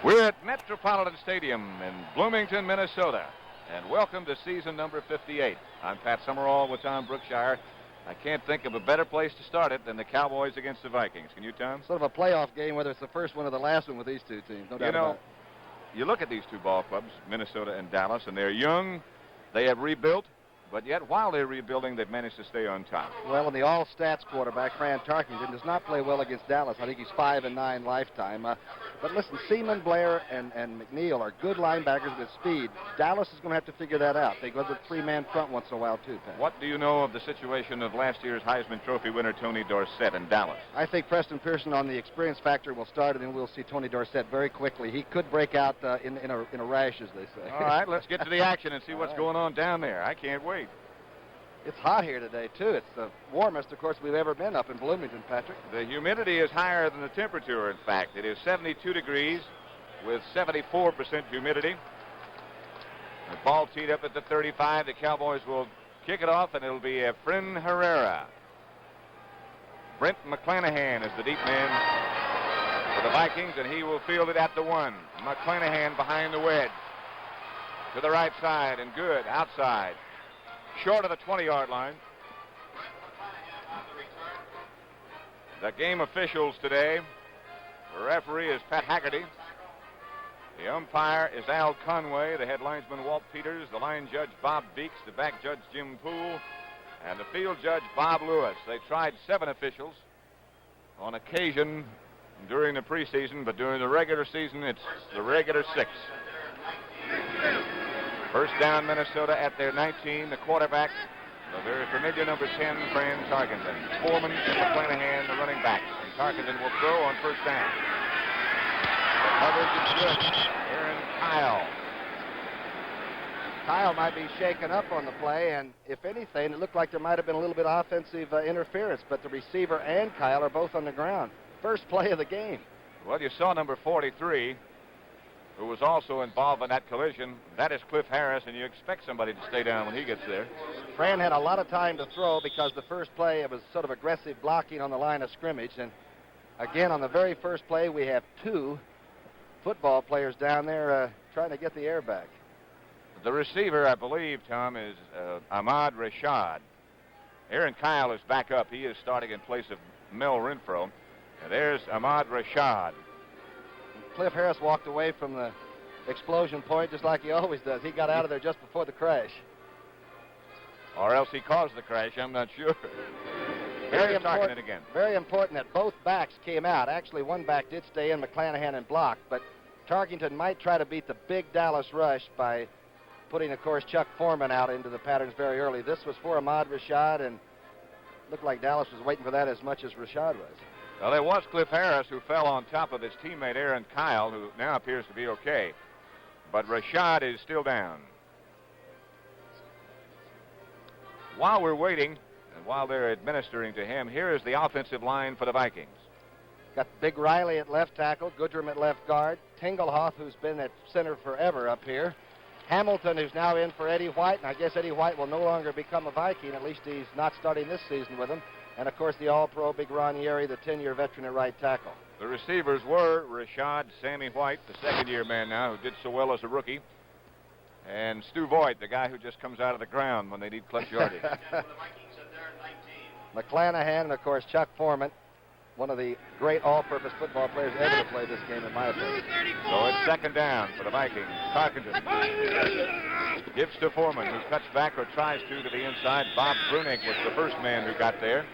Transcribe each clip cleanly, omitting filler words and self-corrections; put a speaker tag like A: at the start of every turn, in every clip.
A: We're at Metropolitan Stadium in Bloomington, Minnesota, and welcome to season number 58. I'm Pat Summerall with Tom Brookshire. I can't think of a better place to start it than the Cowboys against the Vikings. Can you, Tom?
B: Sort of a playoff game, whether it's the first one or the last one with these two teams. No doubt about it.
A: You look at these two ball clubs, Minnesota and Dallas, and they're young. They have rebuilt, but yet while they're rebuilding, they've managed to stay on top.
B: Well, and the all-stats quarterback, Fran Tarkenton, does not play well against Dallas. I think he's 5-9 lifetime. But listen, Seaman, Blair, and McNeil are good linebackers with speed. Dallas is going to have to figure that out. They go to the three-man front once in a while, too, Pat.
A: What do you know of the situation of last year's Heisman Trophy winner, Tony Dorsett, in Dallas?
B: I think Preston Pearson on the experience factor will start, and then we'll see Tony Dorsett very quickly. He could break out in a rash, as they say.
A: All right, let's get to the action and see what's going on down there. I can't wait.
B: It's hot here today, too. It's the warmest, of course, we've ever been up in Bloomington, Patrick.
A: The humidity is higher than the temperature, in fact. It is 72 degrees with 74% humidity. The ball teed up at the 35. The Cowboys will kick it off, and it'll be Efren Herrera. Brent McClanahan is the deep man for the Vikings, and he will field it at the 1. McClanahan behind the wedge. To the right side, and good, outside. Short of the 20-yard line. The game officials today. The referee is Pat Haggerty. The umpire is Al Conway. The head linesman Walt Peters. The line judge Bob Beeks. The back judge Jim Poole. And the field judge Bob Lewis. They tried 7 officials on occasion during the preseason, but during the regular season, it's the regular 6. First down, Minnesota at their 19. The quarterback, the very familiar number 10, Fran Tarkenton. Foreman and McClanahan, the running backs. And Tarkenton will throw on first down. The coverage is good. Aaron Kyle.
B: Kyle might be shaken up on the play, and if anything, it looked like there might have been a little bit of offensive interference, but the receiver and Kyle are both on the ground. First play of the game.
A: Well, you saw number 43. Who was also involved in that collision. That is Cliff Harris, and you expect somebody to stay down when he gets there.
B: Fran had a lot of time to throw because the first play, it was sort of aggressive blocking on the line of scrimmage. And again, on the very first play, we have 2 football players down there trying to get the air back.
A: The receiver, I believe, Tom, is Ahmad Rashad. Aaron Kyle is back up. He is starting in place of Mel Renfro. And there's Ahmad Rashad.
B: Cliff Harris walked away from the explosion point just like he always does. He got out of there just before the crash.
A: Or else he caused the crash, I'm not sure. Very important again.
B: Very important that both backs came out. Actually, one back did stay in, McClanahan, and blocked, but Tarkenton might try to beat the big Dallas rush by putting, of course, Chuck Foreman out into the patterns very early. This was for Ahmad Rashad, and looked like Dallas was waiting for that as much as Rashad was.
A: Well, there was Cliff Harris who fell on top of his teammate Aaron Kyle, who now appears to be okay. But Rashad is still down. While we're waiting, and while they're administering to him, here is the offensive line for the Vikings.
B: Got Big Riley at left tackle, Goodrum at left guard, Tingelhoff, who's been at center forever up here, Hamilton, who's now in for Eddie White, and I guess Eddie White will no longer become a Viking. At least he's not starting this season with him. And, of course, the All-Pro Big Ron Yeri, the 10-year veteran at right tackle.
A: The receivers were Rashad Sammy White, the second-year man now, who did so well as a rookie, and Stu Voigt, the guy who just comes out of the ground when they need clutch yardage.
B: McClanahan and, of course, Chuck Foreman, one of the great all-purpose football players ever to play this game, in my opinion.
A: So it's second down for the Vikings. Tarkenton gives to Foreman, who cuts back or tries to the inside. Bob Brunig was the first man who got there.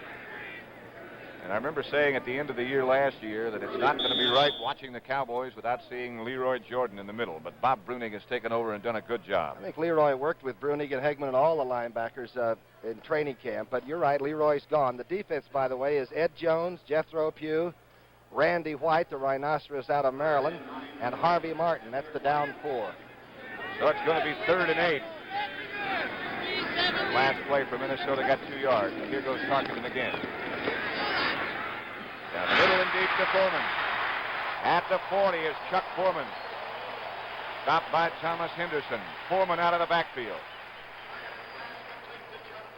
A: And I remember saying at the end of the year last year that it's not going to be right watching the Cowboys without seeing Leroy Jordan in the middle. But Bob Brunig has taken over and done a good job.
B: I think Leroy worked with Brunig and Hegman and all the linebackers in training camp. But you're right, Leroy's gone. The defense, by the way, is Ed Jones, Jethro Pugh, Randy White, the rhinoceros out of Maryland, and Harvey Martin. That's the down 4.
A: So it's going to be 3rd and 8. Last play for Minnesota got 2 yards. Here goes Tarkenton again. Down the middle and deep to Foreman. At the 40 is Chuck Foreman. Stopped by Thomas Henderson. Foreman out of the backfield.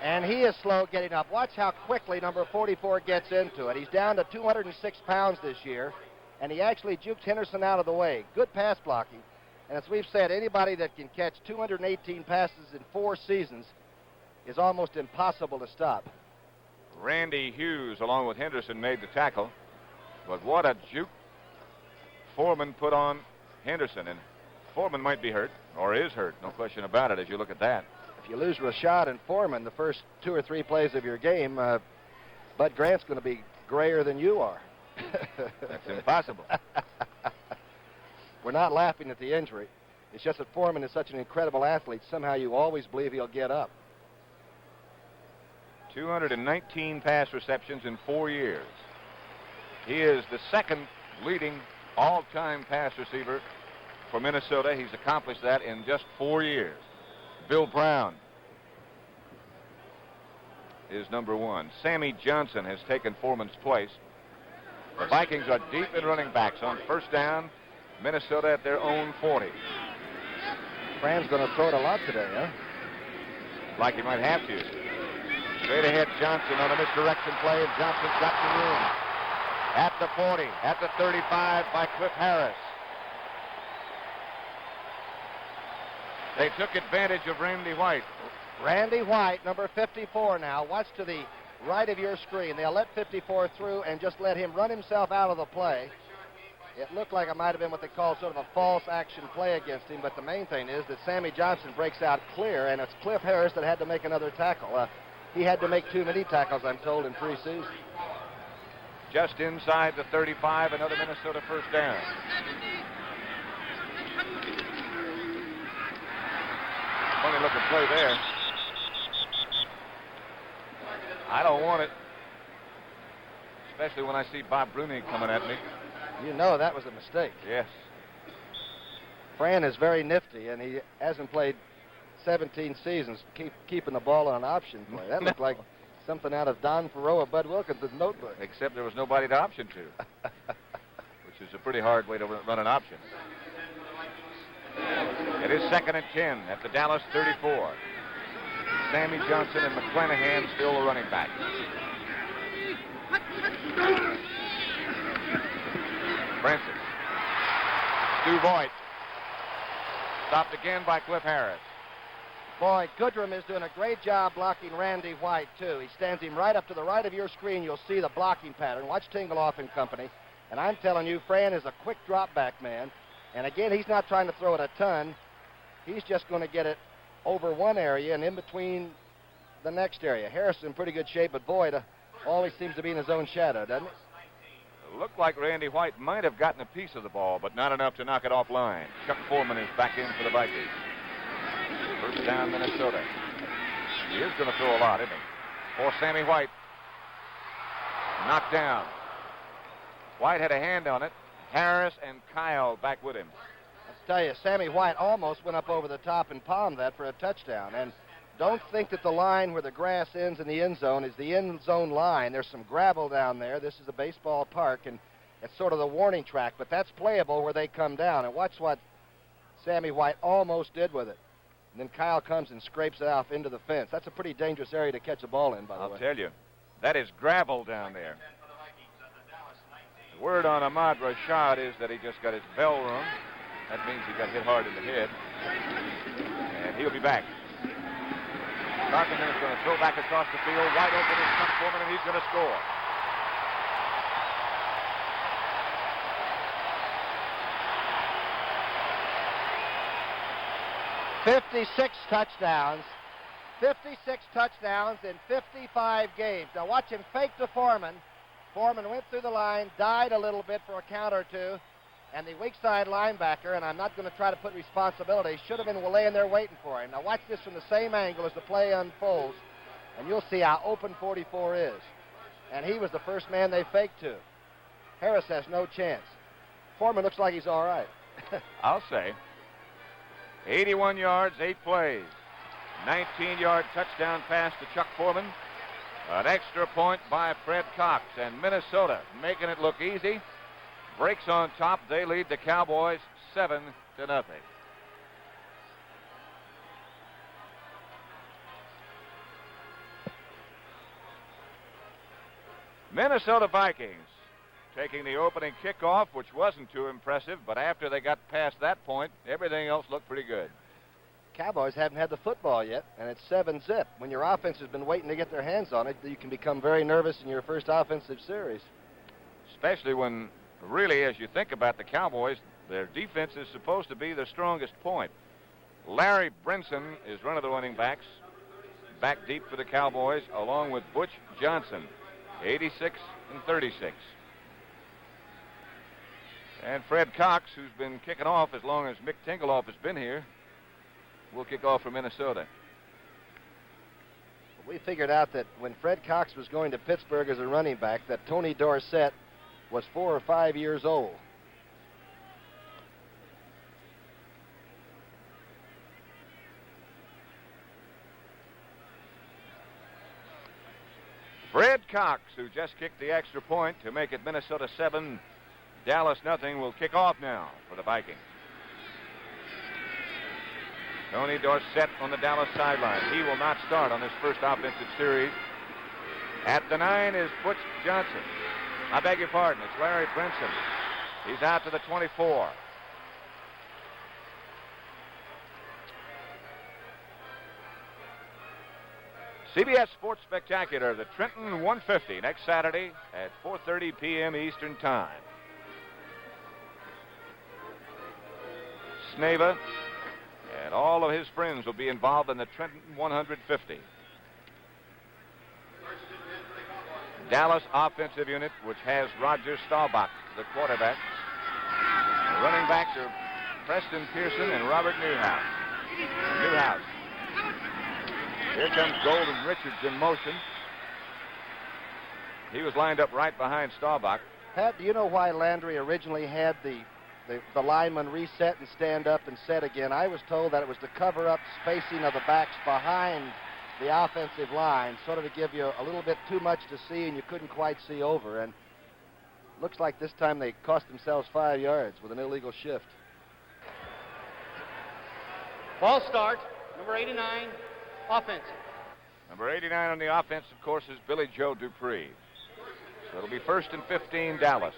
B: And he is slow getting up. Watch how quickly number 44 gets into it. He's down to 206 pounds this year, and he actually juked Henderson out of the way. Good pass blocking. And as we've said, anybody that can catch 218 passes in 4 seasons is almost impossible to stop.
A: Randy Hughes, along with Henderson, made the tackle. But what a juke Foreman put on Henderson. And Foreman might be hurt, or is hurt, no question about it, as you look at that.
B: If you lose Rashad and Foreman the first 2 or 3 plays of your game, Bud Grant's going to be grayer than you are.
A: That's impossible.
B: We're not laughing at the injury. It's just that Foreman is such an incredible athlete, somehow you always believe he'll get up.
A: 219 pass receptions in 4 years. He is the second leading all-time pass receiver for Minnesota. He's accomplished that in just 4 years. Bill Brown is number 1. Sammy Johnson has taken Foreman's place. The Vikings are deep in running backs. On first down, Minnesota at their own 40.
B: Fran's going to throw it a lot today, huh?
A: Like he might have to. Straight ahead, Johnson on a misdirection play, and Johnson's got some room. At the 40, at the 35 by Cliff Harris. They took advantage of Randy White.
B: Randy White, number 54 now. Watch to the right of your screen. They'll let 54 through and just let him run himself out of the play. It looked like it might have been what they call sort of a false action play against him, but the main thing is that Sammy Johnson breaks out clear, and it's Cliff Harris that had to make another tackle. He had to make too many tackles, I'm told, in preseason.
A: Just inside the 35, another Minnesota first down. Funny looking play there. I don't want it. Especially when I see Bob Bruni coming at me.
B: You know that was a mistake.
A: Yes.
B: Fran is very nifty, and he hasn't played 17 seasons keeping the ball on option play. That looked like something out of Don Ferroa, Bud Wilkins' notebook.
A: Except there was nobody to option to, which is a pretty hard way to run an option. It is 2nd and 10 at the Dallas 34. Sammy Johnson and McClanahan still the running back. Francis. Stu Voigt. Stopped again by Cliff Harris.
B: Boy, Goodrum is doing a great job blocking Randy White, too. He stands him right up to the right of your screen. You'll see the blocking pattern. Watch Tinglehoff and company. And I'm telling you, Fran is a quick drop back man. And again, he's not trying to throw it a ton. He's just going to get it over one area and in between the next area. Harris in pretty good shape, but Boyd always seems to be in his own shadow, doesn't it?
A: It looked like Randy White might have gotten a piece of the ball, but not enough to knock it off line. Chuck Foreman is back in for the Vikings. First down, Minnesota. He is going to throw a lot, isn't he? For Sammy White. Knocked down. White had a hand on it. Harris and Kyle back with him.
B: Let's tell you, Sammy White almost went up over the top and palmed that for a touchdown. And don't think that the line where the grass ends in the end zone is the end zone line. There's some gravel down there. This is a baseball park, and it's sort of the warning track, but that's playable where they come down. And watch what Sammy White almost did with it. And then Kyle comes and scrapes it off into the fence. That's a pretty dangerous area to catch a ball in, by the way.
A: I'll tell you, that is gravel down there. The word on Ahmad Rashad is that he just got his bell rung. That means he got hit hard in the head. And he'll be back. Carpenter is going to throw back across the field. Wide open is Chuck Foreman, and he's going to score.
B: "56 touchdowns. 56 touchdowns in 55 games. Now watch him fake to Foreman. Foreman went through the line, died a little bit for a count or two, and the weak side linebacker, and I'm not going to try to put responsibility, should have been laying there waiting for him. Now watch this from the same angle as the play unfolds, and you'll see how open 44 is. And he was the first man they faked to. Harris has no chance. Foreman looks like he's all right.
A: I'll say. 81 yards, 8 plays. 19-yard touchdown pass to Chuck Foreman. An extra point by Fred Cox, and Minnesota making it look easy. Breaks on top. They lead the Cowboys 7-0. Minnesota Vikings taking the opening kickoff, which wasn't too impressive, but after they got past that point, everything else looked pretty good.
B: Cowboys haven't had the football yet, and it's 7-0. When your offense has been waiting to get their hands on it, you can become very nervous in your first offensive series.
A: Especially when, really, as you think about the Cowboys, their defense is supposed to be their strongest point. Larry Brinson is one of the running backs, back deep for the Cowboys, along with Butch Johnson, 86 and 36. And Fred Cox, who's been kicking off as long as Mick Tingelhoff has been here, will kick off for Minnesota.
B: We figured out that when Fred Cox was going to Pittsburgh as a running back, that Tony Dorsett was 4 or 5 years old.
A: Fred Cox, who just kicked the extra point to make it Minnesota 7, Dallas nothing, will kick off now for the Vikings. Tony Dorsett on the Dallas sideline. He will not start on this first offensive series. At the 9 is Butch Johnson. I beg your pardon, it's Larry Brinson. He's out to the 24. CBS Sports Spectacular, the Trenton 150, next Saturday at 4:30 p.m. Eastern Time. Sneva and all of his friends will be involved in the Trenton 150. Dallas offensive unit, which has Roger Staubach, the quarterback. The running backs are Preston Pearson and Robert Newhouse. Here comes Golden Richards in motion. He was lined up right behind Staubach.
B: Pat, do you know why Landry originally had the lineman reset and stand up and set again? I was told that it was to cover up spacing of the backs behind the offensive line, sort of to give you a little bit too much to see and you couldn't quite see over. And looks like this time they cost themselves 5 yards with an illegal shift.
C: Ball start, number 89, offensive.
A: Number 89 on the offense, of course, is Billy Joe Dupree. So it'll be 1st and 15, Dallas.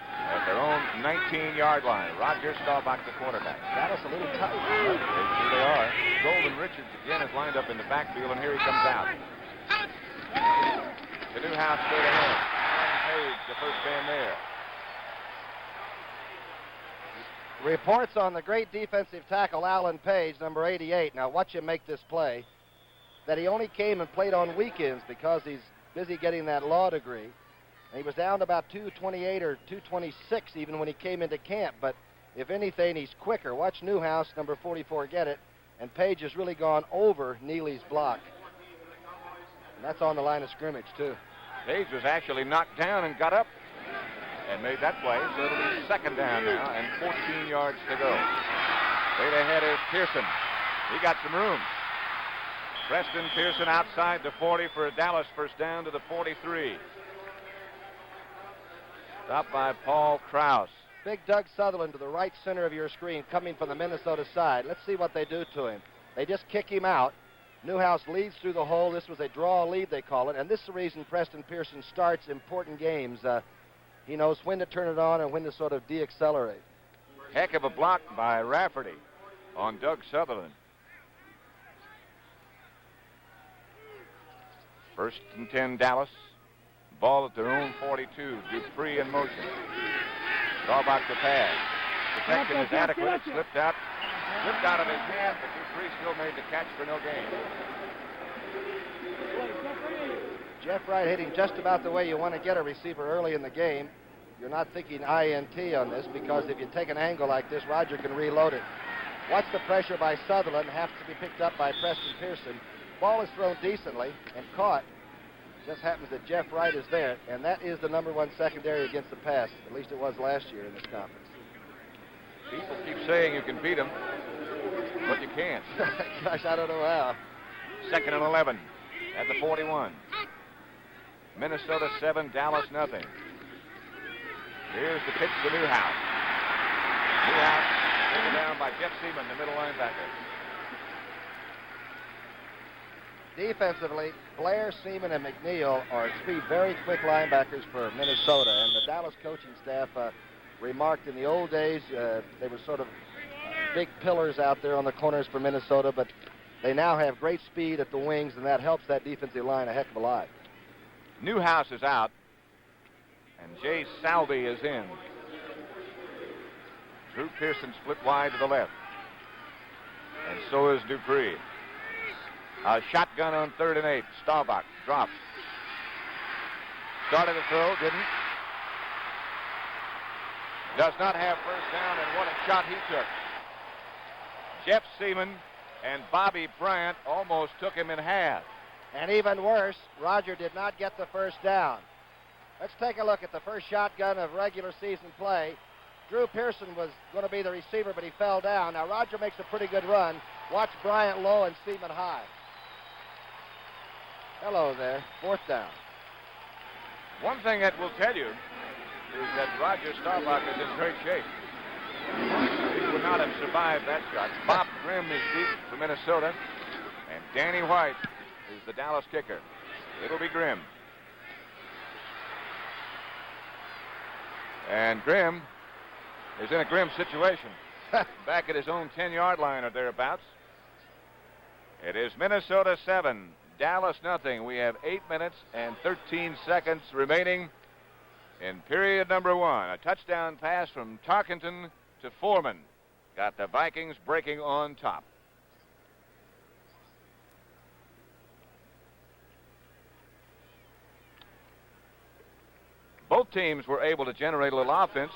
A: At their own 19-yard line. Roger Staubach, the quarterback.
B: Dallas a little tight.
A: They are. Golden Richards again is lined up in the backfield, and here he comes out. The Newhouse straight ahead. Alan Page, the first man there.
B: Reports on the great defensive tackle, Alan Page, number 88. Now, watch him make this play. That he only came and played on weekends because he's busy getting that law degree. And he was down to about 228 or 226 even when he came into camp. But if anything, he's quicker. Watch Newhouse, number 44, get it. And Page has really gone over Neely's block. And that's on the line of scrimmage, too.
A: Page was actually knocked down and got up and made that play. So it'll be 2nd down now and 14 yards to go. Straight ahead is Pearson. He got some room. Preston Pearson outside the 40 for a Dallas first down to the 43. Stopped by Paul Krause.
B: Big Doug Sutherland to the right center of your screen coming from the Minnesota side. Let's see what they do to him. They just kick him out. Newhouse leads through the hole. This was a draw lead, they call it. And this is the reason Preston Pearson starts important games. He knows when to turn it on and when to sort of deaccelerate.
A: Heck of a block by Rafferty on Doug Sutherland. 1st and 10, Dallas. Ball at their own 42. Dupree in motion. Staubach to pass. Protection is adequate. It slipped out of his hand, but Dupree still made the catch for no gain.
B: Jeff Wright hitting just about the way you want to get a receiver early in the game. You're not thinking INT on this because if you take an angle like this, Roger can reload it. Watch the pressure by Sutherland. Has to be picked up by Preston Pearson. Ball is thrown decently and caught. Just happens that Jeff Wright is there, and that is the #1 secondary against the pass. At least it was last year in this conference.
A: People keep saying you can beat them, but you can't.
B: Gosh, I don't know how.
A: 2nd and 11 at the 41. Minnesota 7, Dallas nothing. Here's the pitch to Newhouse. Newhouse taken down by Jeff Seaman, the middle linebacker.
B: Defensively, Blair, Seaman, and McNeil are three very quick linebackers for Minnesota, and the Dallas coaching staff remarked in the old days they were sort of big pillars out there on the corners for Minnesota, but they now have great speed at the wings, and that helps that defensive line a heck of a lot.
A: Newhouse is out, and Jay Salvey is in. Drew Pearson split wide to the left, and so is Dupree. A shotgun on 3rd and 8. Staubach drops. Started the throw, didn't. Does not have first down, and what a shot he took. Jeff Seaman and Bobby Bryant almost took him in half.
B: And even worse, Roger did not get the first down. Let's take a look at the first shotgun of regular season play. Drew Pearson was going to be the receiver, but he fell down. Now Roger makes a pretty good run. Watch Bryant low and Seaman high. Hello there, 4th down.
A: One thing that will tell you is that Roger Staubach is in great shape. He would not have survived that shot. Bob Grimm is deep for Minnesota, and Danny White is the Dallas kicker. It'll be Grimm. And Grimm is in a grim situation. Back at his own 10-yard line or thereabouts. It is Minnesota 7, Dallas nothing. We have 8 minutes and 13 seconds remaining in period number 1. A touchdown pass from Tarkenton to Foreman. Got the Vikings breaking on top. Both teams were able to generate a little offense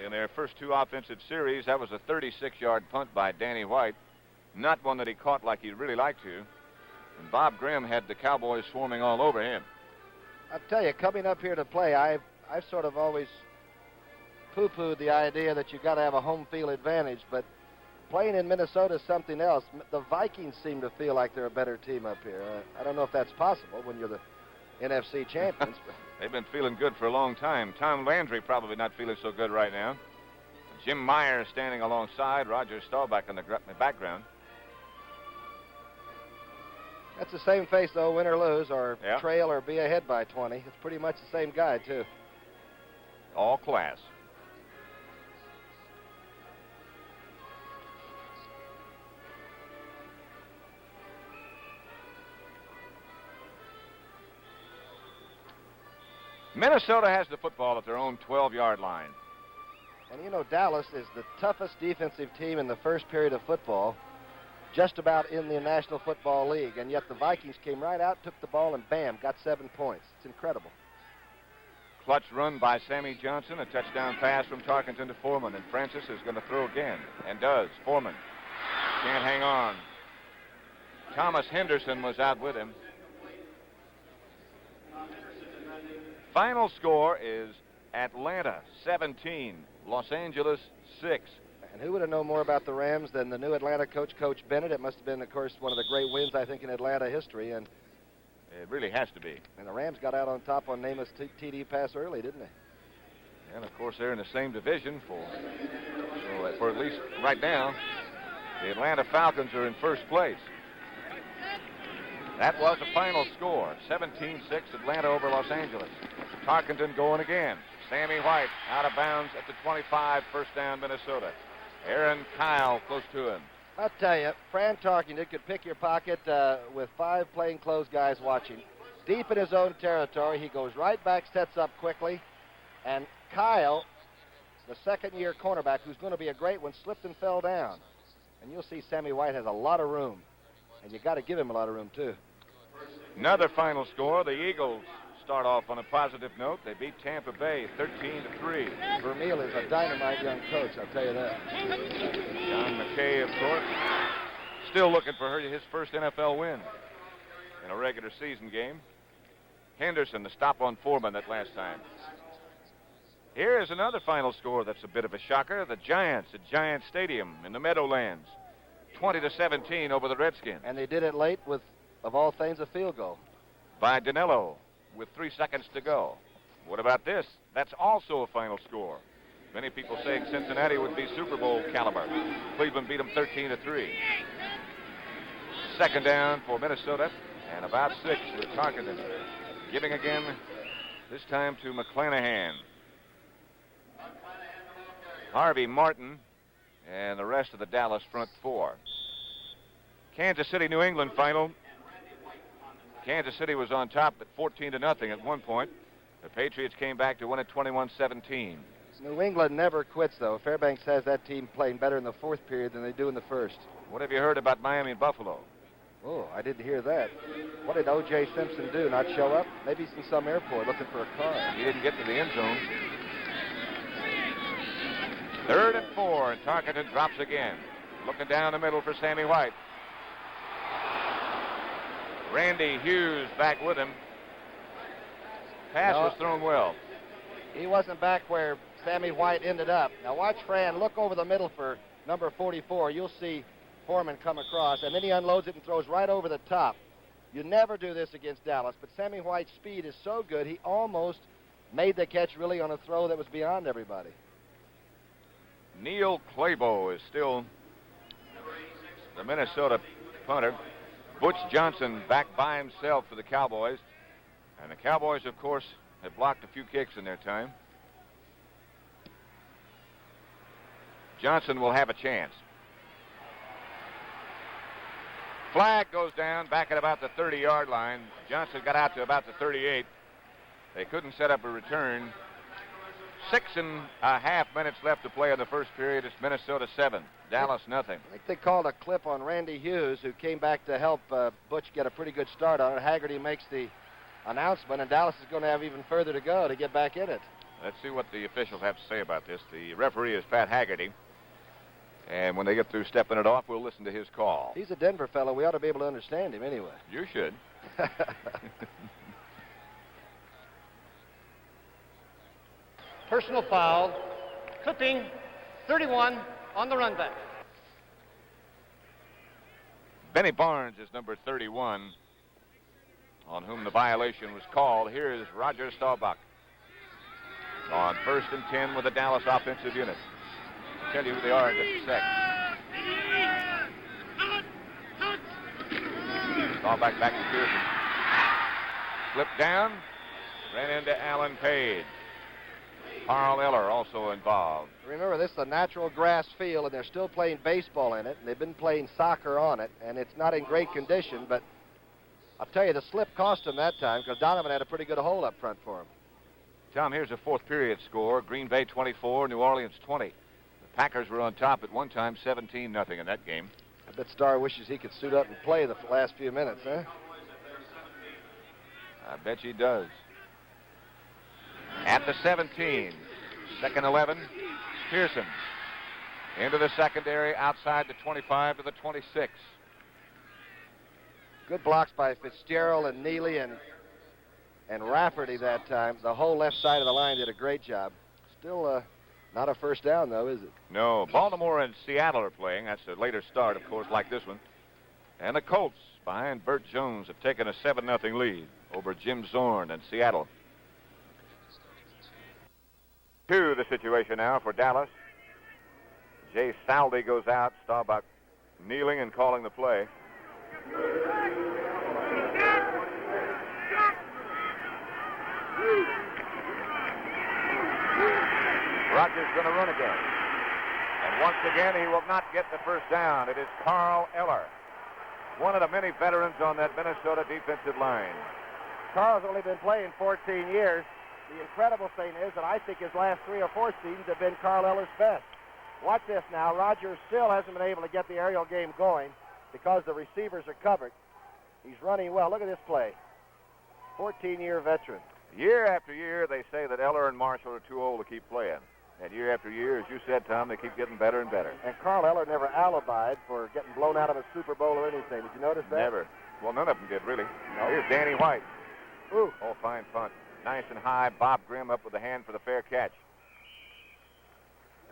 A: in their first 2 offensive series. That was a 36-yard punt by Danny White. Not one that he caught like he'd really like to. And Bob Grimm had the Cowboys swarming all over him.
B: I'll tell you, coming up here to play, I've sort of always poo-pooed the idea that you've got to have a home field advantage, but playing in Minnesota is something else. The Vikings seem to feel like they're a better team up here. I don't know if that's possible when you're the NFC champions. But
A: they've been feeling good for a long time. Tom Landry probably not feeling so good right now. Jim Meyer standing alongside Roger Staubach in the background.
B: That's the same face, though, win or lose, or
A: yeah,
B: trail or be ahead by 20. It's pretty much the same guy, too.
A: All class. Minnesota has the football at their own 12-yard line.
B: And you know, Dallas is the toughest defensive team in the first period of football, just about in the National Football League. And yet the Vikings came right out, took the ball, and bam, got 7 points. It's incredible.
A: Clutch run by Sammy Johnson, a touchdown pass from Tarkenton to Foreman, and Francis is going to throw again, and does. Foreman can't hang on. Thomas Henderson was out with him. Final score is Atlanta 17, Los Angeles 6.
B: And who would have known more about the Rams than the new Atlanta coach, Coach Bennett? It must have been, of course, one of the great wins, I think, in Atlanta history. And
A: it really has to be.
B: And the Rams got out on top on Namath's TD pass early, didn't they?
A: And, of course, they're in the same division for at least right now. The Atlanta Falcons are in first place. That was the final score, 17-6, Atlanta over Los Angeles. Tarkenton going again. Sammy White out of bounds at the 25, first down, Minnesota. Aaron Kyle close to him.
B: I'll tell you, Fran Tarkenton could pick your pocket with 5 plainclothes guys watching. Deep in his own territory, he goes right back, sets up quickly, and Kyle, the second-year cornerback, who's going to be a great one, slipped and fell down. And you'll see Sammy White has a lot of room, and you got to give him a lot of room, too.
A: Another final score, the Eagles start off on a positive note. They beat Tampa Bay 13-3.
B: Vermeil is a dynamite young coach, I'll tell you that.
A: John McKay, of course, still looking for his first NFL win in a regular season game. Henderson, the stop on Foreman that last time. Here is another final score that's a bit of a shocker. The Giants at Giant Stadium in the Meadowlands, 20-17 over the Redskins.
B: And they did it late with, of all things, a field goal.
A: By Danilo with 3 seconds to go. What about this? That's also a final score. Many people saying Cincinnati would be Super Bowl caliber. Cleveland beat them 13-3. Second down for Minnesota, And about 6 to Tarkenton. Giving again, this time to McClanahan. Harvey Martin and the rest of the Dallas front four. Kansas City, New England final. Kansas City was on top at 14-0 at one point. The Patriots came back to win at 21-17.
B: New England never quits, though. Fairbanks has that team playing better in the fourth period than they do in the first.
A: What have you heard about Miami and Buffalo?
B: Oh, I didn't hear that. What did O.J. Simpson do, not show up? Maybe he's in some airport looking for a car.
A: He didn't get to the end zone. 3rd and 4, and Tarkenton drops again. Looking down the middle for Sammy White. Randy Hughes back with him. Pass was thrown well.
B: He wasn't back where Sammy White ended up. Now watch Fran look over the middle for number 44. You'll see Foreman come across, and then he unloads it and throws right over the top. You never do this against Dallas, but Sammy White's speed is so good, he almost made the catch really on a throw that was beyond everybody.
A: Neil Clabo is still the Minnesota punter. Butch Johnson back by himself for the Cowboys. And the Cowboys, of course, have blocked a few kicks in their time. Johnson will have a chance. Flag goes down back at about the 30-yard line. Johnson got out to about the 38. They couldn't set up a return. 6.5 minutes left to play in the first period. It's Minnesota 7, Dallas nothing.
B: I think they called a clip on Randy Hughes, who came back to help Butch get a pretty good start on it. Haggerty makes the announcement, and Dallas is going to have even further to go to get back in it.
A: Let's see what the officials have to say about this. The referee is Pat Haggerty. And when they get through stepping it off, we'll listen to his call.
B: He's a Denver fellow. We ought to be able to understand him anyway.
A: You should.
C: Personal foul. Clipping 31 on the run back.
A: Benny Barnes is number 31, on whom the violation was called. Here is Roger Staubach on 1st and 10 with the Dallas offensive unit. I'll tell you who they are in just a sec. Staubach back to Pearson. Flipped down, ran into Alan Page. Carl Eller also involved.
B: Remember, this is a natural grass field, and they're still playing baseball in it, and they've been playing soccer on it, and it's not in great condition, but I'll tell you, the slip cost him that time because Donovan had a pretty good hole up front for him.
A: Tom, here's a fourth period score. Green Bay 24, New Orleans 20. The Packers were on top at one time, 17-0 in that game.
B: I bet Starr wishes he could suit up and play the last few minutes, huh?
A: I bet he does. At the 17, 2nd 11, Pearson. Into the secondary, outside the 25 to the 26.
B: Good blocks by Fitzgerald and Neely and Rafferty that time. The whole left side of the line did a great job. Still not a first down, though, is it?
A: No. Baltimore and Seattle are playing. That's a later start, of course, like this one. And the Colts, behind Burt Jones, have taken a 7-0 lead over Jim Zorn and Seattle. To the situation now for Dallas. Jay Saldy goes out. Staubach kneeling and calling the play. Rogers going to run again. And once again, he will not get the first down. It is Carl Eller, one of the many veterans on that Minnesota defensive line.
B: Carl's only been playing 14 years. The incredible thing is that I think his last 3 or 4 seasons have been Carl Eller's best. Watch this now. Rogers still hasn't been able to get the aerial game going because the receivers are covered. He's running well. Look at this play. 14-year veteran.
A: Year after year, they say that Eller and Marshall are too old to keep playing. And year after year, as you said, Tom, they keep getting better and better.
B: And Carl Eller never alibied for getting blown out of a Super Bowl or anything. Did you notice that?
A: Never. Well, none of them did, really. No. Here's Danny White.
B: Ooh.
A: Oh, fine punt. Nice and high. Bob Grimm up with a hand for the fair catch.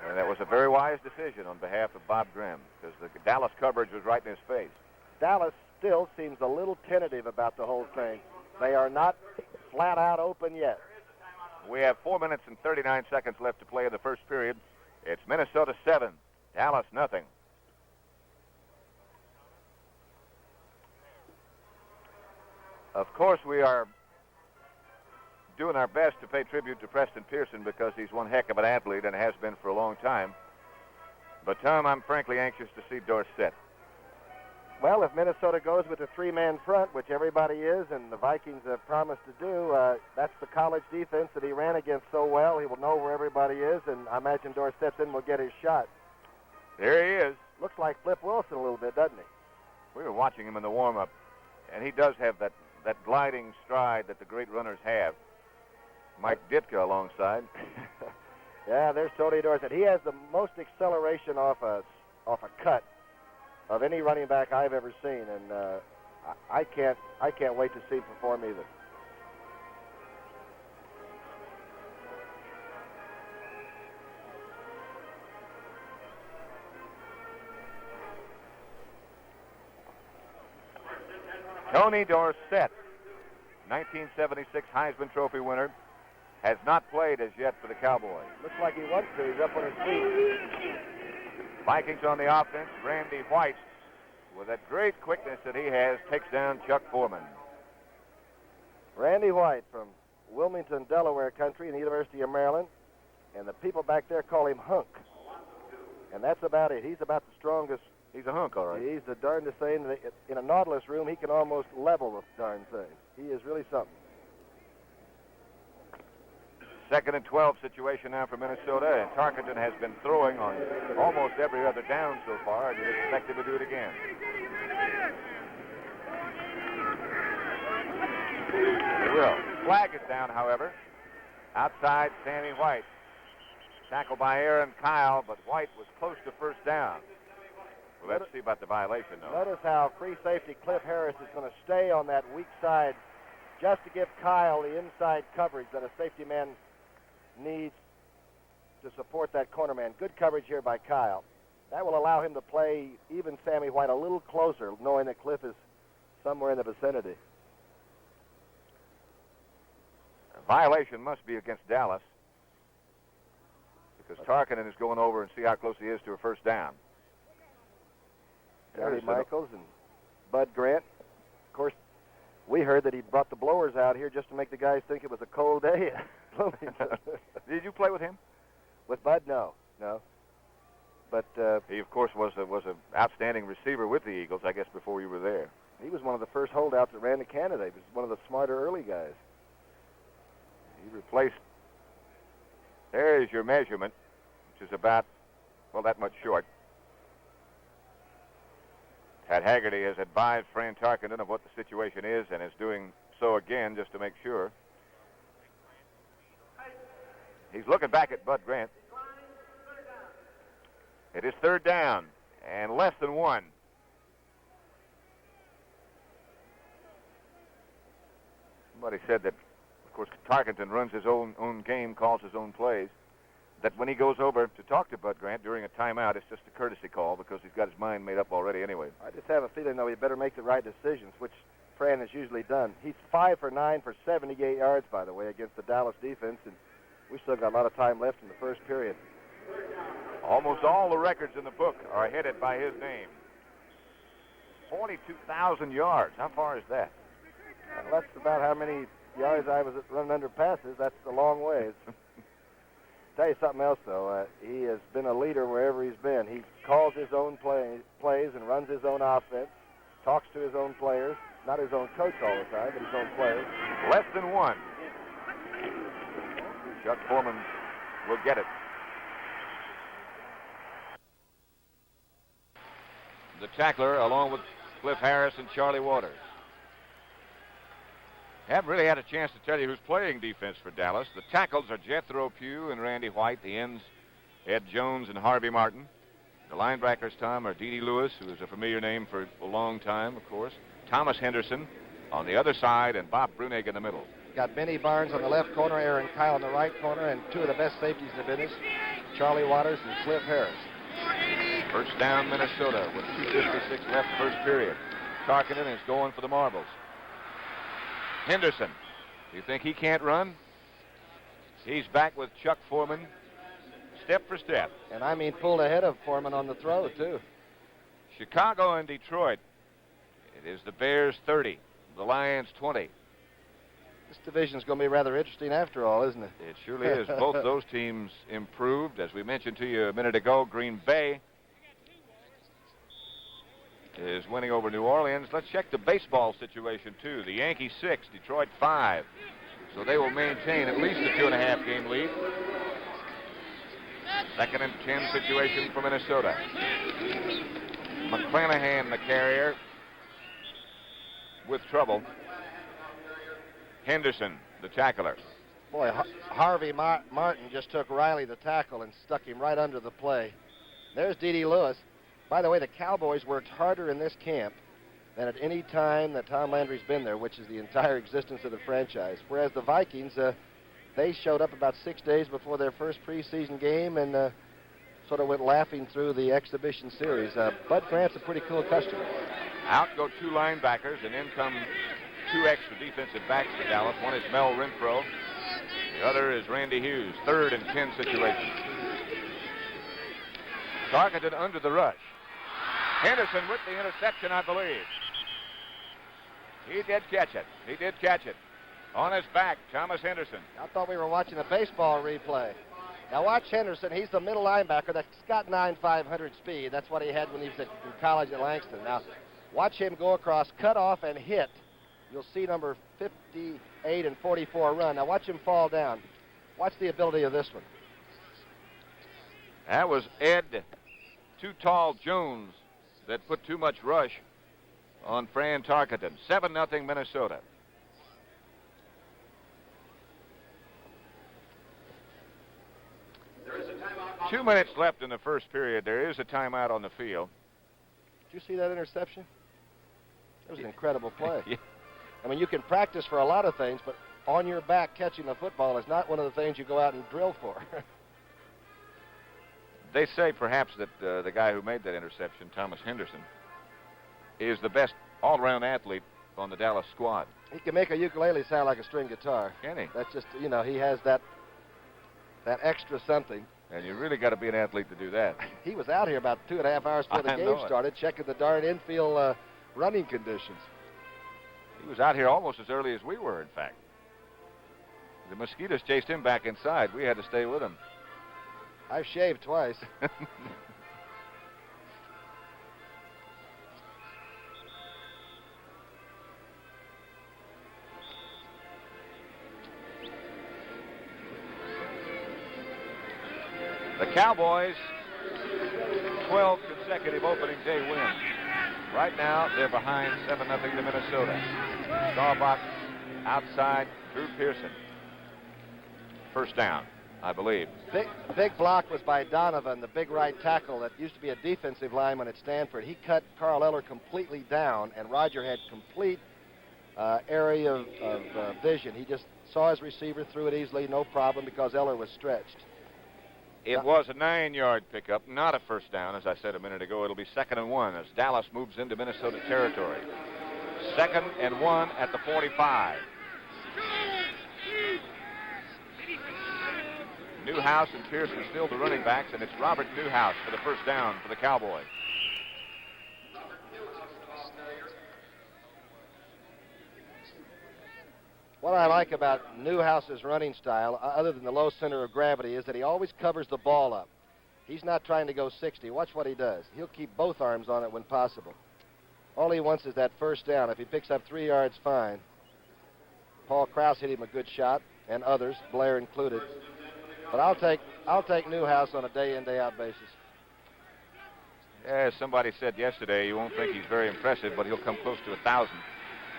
A: And that was a very wise decision on behalf of Bob Grimm because the Dallas coverage was right in his face.
B: Dallas still seems a little tentative about the whole thing. They are not flat out open yet.
A: We have 4 minutes and 39 seconds left to play in the first period. It's Minnesota 7, Dallas nothing. Of course, we are doing our best to pay tribute to Preston Pearson because he's one heck of an athlete and has been for a long time. But, Tom, I'm frankly anxious to see Dorsett.
B: Well, if Minnesota goes with a three-man front, which everybody is, and the Vikings have promised to do, that's the college defense that he ran against so well. He will know where everybody is, and I imagine Dorsett's in will get his shot.
A: There he is.
B: Looks like Flip Wilson a little bit, doesn't he?
A: We were watching him in the warm-up, and he does have that gliding stride that the great runners have. Mike Ditka alongside.
B: Yeah, there's Tony Dorsett. He has the most acceleration off a cut of any running back I've ever seen, and I can't wait to see him perform either.
A: Tony Dorsett, 1976 Heisman Trophy winner, has not played as yet for the Cowboys.
B: Looks like he wants to. He's up on his feet.
A: Vikings on the offense. Randy White, with that great quickness that he has, takes down Chuck Foreman.
B: Randy White from Wilmington, Delaware country in the University of Maryland. And the people back there call him Hunk. And that's about it. He's about the strongest.
A: He's a hunk, all right.
B: He's the darndest thing. In a Nautilus room, he can almost level the darn thing. He is really something.
A: 2nd and 12 situation now for Minnesota, and Tarkenton has been throwing on almost every other down so far, and you'd expect him to do it again. He will. Flag is down, however. Outside, Sammy White. Tackled by Aaron Kyle, but White was close to first down. Well, let's see about the violation, though.
B: Notice how free safety Cliff Harris is going to stay on that weak side just to give Kyle the inside coverage that a safety man needs to support that corner man. Good coverage here by Kyle. That will allow him to play even Sammy White a little closer, knowing that Cliff is somewhere in the vicinity.
A: A violation must be against Dallas because Tarkenton is going over and see how close he is to a first down.
B: Terry Michaels and Bud Grant. Of course, we heard that he brought the blowers out here just to make the guys think it was a cold day.
A: Did you play with him?
B: With Bud, no. But
A: he, of course, was an outstanding receiver with the Eagles, I guess, before you were there.
B: He was one of the first holdouts that ran to Canada. He was one of the smarter early guys.
A: He replaced. There is your measurement, which is about, well, that much short. Pat Haggerty has advised Fran Tarkenton of what the situation is and is doing so again just to make sure. He's looking back at Bud Grant. It is third down and less than one. Somebody said that, of course, Tarkenton runs his own game, calls his own plays. That when he goes over to talk to Bud Grant during a timeout, it's just a courtesy call because he's got his mind made up already anyway.
B: I just have a feeling, though, he better make the right decisions, which Fran has usually done. He's 5 for 9 for 78 yards, by the way, against the Dallas defense, and we still got a lot of time left in the first period.
A: Almost all the records in the book are headed by his name. 42,000 yards. How far is that?
B: Well, that's about how many yards I was running under passes. That's a long ways. Tell you something else, though. He has been a leader wherever he's been. He calls his own plays and runs his own offense, talks to his own players, not his own coach all the time, but his own players.
A: Less than one. Chuck Foreman will get it. The tackler, along with Cliff Harris and Charlie Waters. Haven't really had a chance to tell you who's playing defense for Dallas. The tackles are Jethro Pugh and Randy White. The ends, Ed Jones and Harvey Martin. The linebackers, Tom, are Dede Lewis, who is a familiar name for a long time, of course. Thomas Henderson on the other side, and Bob Brunig in the middle.
B: Got Benny Barnes on the left corner, Aaron Kyle on the right corner, and two of the best safeties in the business, Charlie Waters and Cliff Harris.
A: First down, Minnesota, with 2:56 left first period. Tarkenton is going for the marbles. Henderson, do you think he can't run? He's back with Chuck Foreman, step for step.
B: And I mean pulled ahead of Foreman on the throw, too.
A: Chicago and Detroit. It is the Bears 30, the Lions 20.
B: This division is going to be rather interesting after all, isn't it?
A: It surely is. Both those teams improved. As we mentioned to you a minute ago, Green Bay is winning over New Orleans. Let's check the baseball situation, too. The Yankees 6, Detroit 5. So they will maintain at least a 2.5 game lead. 2nd and 10 situation for Minnesota. McClanahan, the carrier, with trouble. Henderson, the tackler.
B: Boy, Harvey Martin just took Riley, the tackle, and stuck him right under the play. There's D.D. Lewis. By the way, the Cowboys worked harder in this camp than at any time that Tom Landry's been there, which is the entire existence of the franchise. Whereas the Vikings, they showed up about 6 days before their first preseason game and sort of went laughing through the exhibition series. Bud Grant's a pretty cool customer.
A: Out go 2 linebackers, and in come 2 extra defensive backs for Dallas. One is Mel Renfro. The other is Randy Hughes. 3rd and 10 situation. Targeted under the rush. Henderson with the interception, I believe. He did catch it. He did catch it. On his back, Thomas Henderson.
B: I thought we were watching a baseball replay. Now watch Henderson. He's the middle linebacker that's got 9.500 speed. That's what he had when he was in college at Langston. Now watch him go across, cut off, and hit. You'll see number 58 and 44 run. Now watch him fall down. Watch the ability of this one.
A: That was Ed Too Tall Jones that put too much rush on Fran Tarkenton. 7-0 Minnesota.
D: There is a timeout.
A: 2 minutes left in the first period. There is a timeout on the field.
B: Did you see that interception? It was an incredible play.
A: Yeah.
B: I mean, you can practice for a lot of things, but on your back catching a football is not one of the things you go out and drill for.
A: They say perhaps that the guy who made that interception, Thomas Henderson, is the best all-around athlete on the Dallas squad.
B: He can make a ukulele sound like a string guitar.
A: Can he?
B: That's just, you know, he has that extra something.
A: And you really got to be an athlete to do that.
B: He was out here about 2.5 hours before the game started, checking the darn infield running conditions.
A: He was out here almost as early as we were, in fact. The mosquitoes chased him back inside. We had to stay with him.
B: I've shaved twice.
A: The Cowboys, 12 consecutive opening day wins. Right now, they're behind 7-0 to Minnesota. Staubach outside, Drew Pearson. First down, I believe.
B: Big block was by Donovan, the big right tackle that used to be a defensive lineman at Stanford. He cut Carl Eller completely down, and Roger had complete area of vision. He just saw his receiver, threw it easily, no problem, because Eller was stretched.
A: It was a 9-yard pickup, not a first down, as I said a minute ago. It'll be 2nd and 1 as Dallas moves into Minnesota territory. 2nd and 1 at the 45. Newhouse and Pearson still the running backs, and it's Robert Newhouse for the first down for the Cowboys.
B: What I like about Newhouse's running style, other than the low center of gravity, is that he always covers the ball up. He's not trying to go 60. Watch what he does. He'll keep both arms on it when possible. All he wants is that first down. If he picks up 3 yards, fine. Paul Krause hit him a good shot, and others, Blair included. But I'll take Newhouse on a day-in, day-out basis.
A: As somebody said yesterday, you won't think he's very impressive, but he'll come close to 1,000.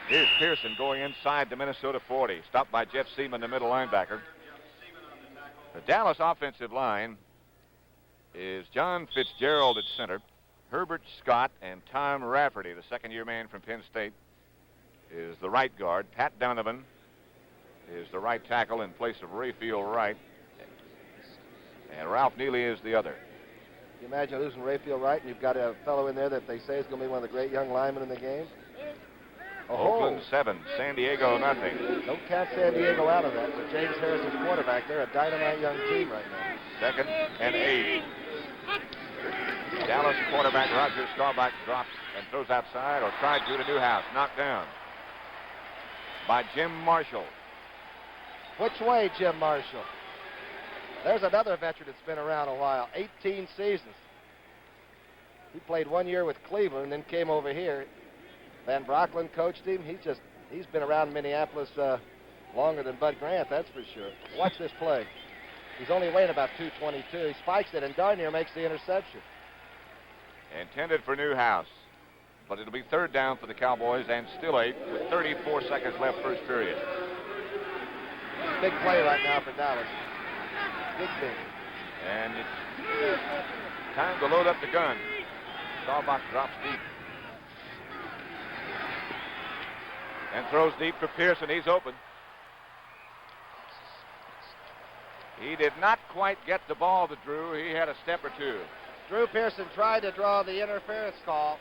A: Here's Pearson going inside the Minnesota 40. Stopped by Jeff Seaman, the middle linebacker. The Dallas offensive line is John Fitzgerald at center. Herbert Scott and Tom Rafferty, the second-year man from Penn State, is the right guard. Pat Donovan is the right tackle in place of Rayfield Wright. And Ralph Neely is the other.
B: Can you imagine losing Rayfield Wright, and you've got a fellow in there that they say is going to be one of the great young linemen in the game?
A: Oakland 7, San Diego nothing.
B: Don't count San Diego out of that. But James Harris is quarterback. They're a dynamite young team right now.
A: 2nd and 8. Dallas quarterback Roger Staubach drops and throws outside, or tried to Newhouse. Knocked down. by Jim Marshall.
B: Which way, Jim Marshall? There's another veteran that's been around a while, 18 seasons. He played 1 year with Cleveland and then came over here. Van Brocklin coached him. He's been around Minneapolis longer than Bud Grant, that's for sure. Watch this play. He's only weighing about 222. He spikes it, and darn near makes the interception.
A: Intended for Newhouse, but it'll be third down for the Cowboys and still 8 with 34 seconds left first period.
B: Big play right now for Dallas. Big thing.
A: And it's time to load up the gun. Staubach drops deep. And throws deep for Pearson. He's open. He did not quite get the ball to Drew. He had a step or two.
B: Drew Pearson tried to draw the interference call.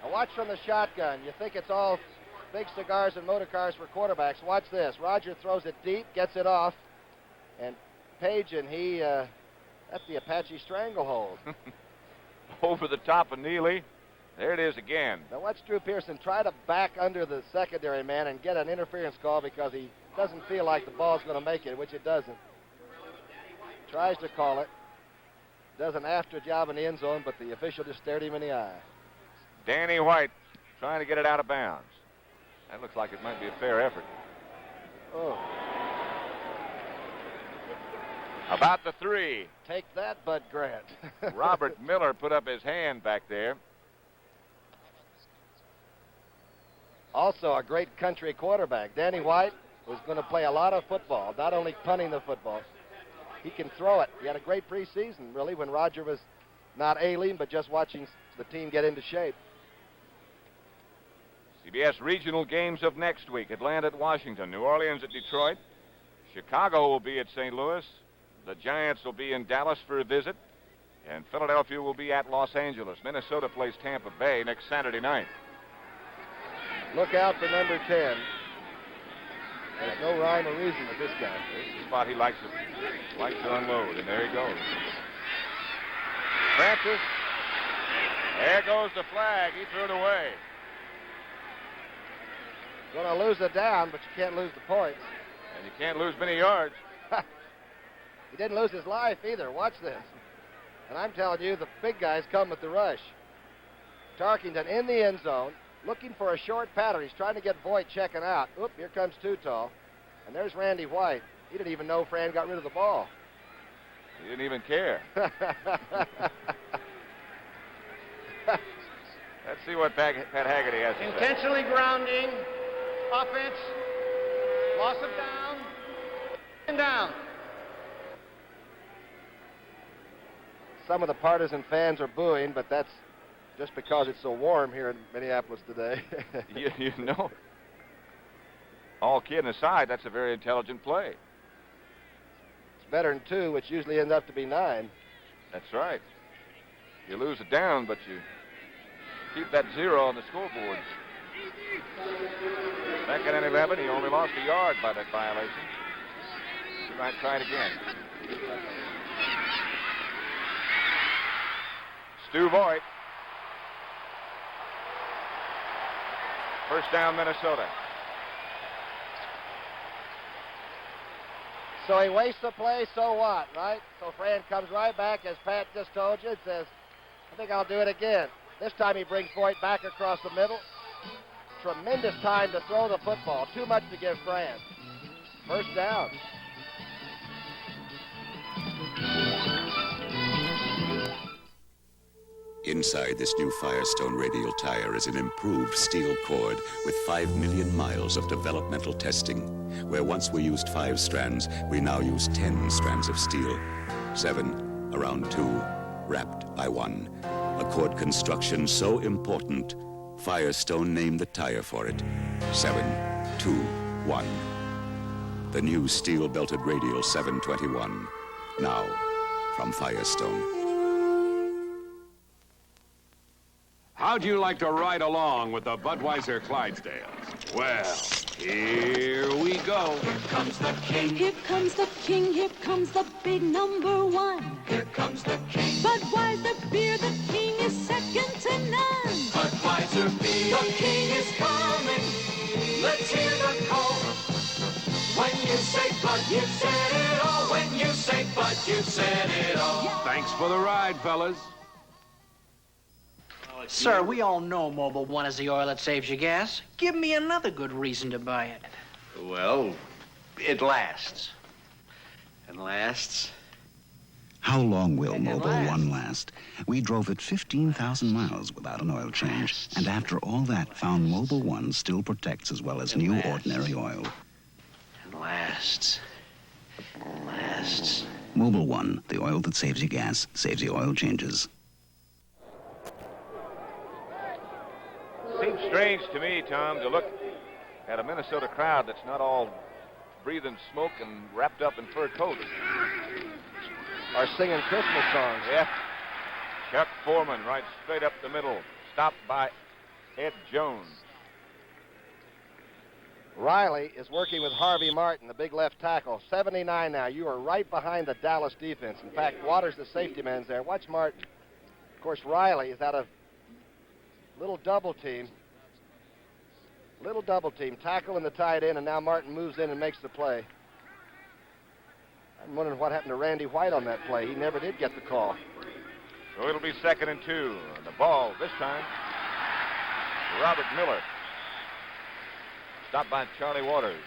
B: Now watch from the shotgun. You think it's all big cigars and motor cars for quarterbacks. Watch this. Roger throws it deep, gets it off, and Page, and that's the Apache stranglehold.
A: Over the top of Neely. There it is again.
B: Now watch Drew Pearson try to back under the secondary man and get an interference call because he doesn't feel like the ball's going to make it, which it doesn't. Tries to call it. Does an after job in the end zone, but the official just stared him in the eye.
A: Danny White trying to get it out of bounds. That looks like it might be a fair effort.
B: Oh.
A: About the 3.
B: Take that, Bud Grant.
A: Robert Miller put up his hand back there.
B: Also a great country quarterback. Danny White was going to play a lot of football, not only punting the football. He can throw it. He had a great preseason, really, when Roger was not ailing, but just watching the team get into shape.
A: CBS regional games of next week. Atlanta at Washington, New Orleans at Detroit. Chicago will be at St. Louis. The Giants will be in Dallas for a visit. And Philadelphia will be at Los Angeles. Minnesota plays Tampa Bay next Saturday night.
B: Look out for number 10. There's no rhyme or reason with this guy.
A: This is the spot he likes to unload, and there he goes. Francis. There goes the flag. He threw it away.
B: Going to lose it down, but you can't lose the points.
A: And you can't lose many yards.
B: He didn't lose his life either. Watch this. And I'm telling you, the big guys come with the rush. Tarkington in the end zone, looking for a short pattern. He's trying to get Voigt checking out. Oop, here comes Too Tall. And there's Randy White. He didn't even know Fran got rid of the ball.
A: He didn't even care. Let's see what Pat Haggerty has to say.
C: Intentionally grounding, offense, loss of down, and down.
B: Some of the partisan fans are booing, but that's just because it's so warm here in Minneapolis today.
A: you know, all kidding aside, that's a very intelligent play.
B: It's better than 2, which usually ends up to be 9.
A: That's right. You lose it down, but you keep that 0 on the scoreboard. Second and 11. He only lost a yard by that violation. He might try it again. Stu Voigt. First down, Minnesota.
B: So he wastes the play, so what, right? So Fran comes right back, as Pat just told you, and says, I think I'll do it again. This time he brings Voigt back across the middle. Tremendous time to throw the football. Too much to give Fran. First down.
D: Inside this new Firestone radial tire is an improved steel cord with 5 million miles of developmental testing. Where once we used 5 strands, we now use 10 strands of steel. 7 around 2, wrapped by 1. A cord construction so important, Firestone named the tire for it. 7, 2, 1. The new steel-belted radial 721. Now, from Firestone.
E: How'd you like to ride along with the Budweiser Clydesdales? Well, here we go.
F: Here comes the king. Here comes the king. Here comes the big number 1.
G: Here comes the king.
F: Budweiser beer, the king is second to none.
G: Budweiser beer.
F: The king is coming.
G: Let's hear the call. When you say Bud, you've said it all. When you say Bud, you've said it all.
E: Thanks for the ride, fellas.
H: Sir, we all know Mobil 1 is the oil that saves you gas. Give me another good reason to buy it.
I: Well, it lasts. And lasts.
J: How long will Mobil 1 last? We drove it 15,000 miles without an oil change. And after all that, found Mobil 1 still protects as well as new ordinary oil.
I: And lasts. Lasts.
J: Mobil 1, the oil that saves you gas, saves you oil changes.
A: Seems strange to me, Tom, to look at a Minnesota crowd that's not all breathing smoke and wrapped up in fur coats.
B: Are singing Christmas songs.
A: Yeah. Chuck Foreman right straight up the middle, stopped by Ed Jones.
B: Riley is working with Harvey Martin, the big left tackle. 79 now. You are right behind the Dallas defense. In fact, Waters, the safety man's there. Watch Martin. Of course, Riley is out of little double team. Little double team. Tackle in the tight end, and now Martin moves in and makes the play. I'm wondering what happened to Randy White on that play. He never did get the call.
A: So it'll be 2nd and 2. And the ball this time, Robert Miller. Stopped by Charlie Waters.